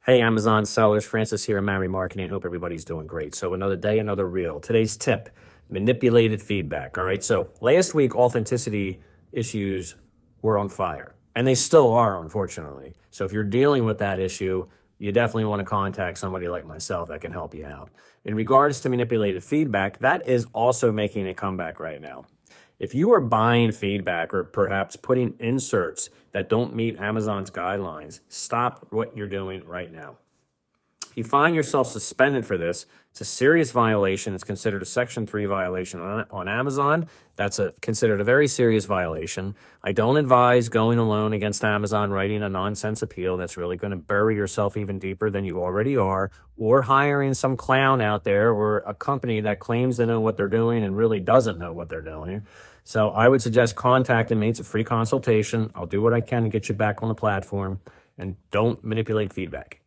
Hey, Amazon sellers, Francis here in Mary Marketing. I hope everybody's doing great. So another day, another reel. Today's tip, manipulated feedback. All right. So last week, authenticity issues were on fire, and they still are, unfortunately. So if you're dealing with that issue, you definitely want to contact somebody like myself that can help you out. In regards to manipulated feedback, that is also making a comeback right now. If you are buying feedback or perhaps putting inserts that don't meet Amazon's guidelines, stop what you're doing right now. If you find yourself suspended for this, it's a serious violation. It's considered a Section 3 violation on Amazon. That's considered a very serious violation. I don't advise going alone against Amazon, writing a nonsense appeal that's really going to bury yourself even deeper than you already are, or hiring some clown out there or a company that claims to know what they're doing and really doesn't know what they're doing. So I would suggest contacting me. It's a free consultation. I'll do what I can to get you back on the platform, and don't manipulate feedback.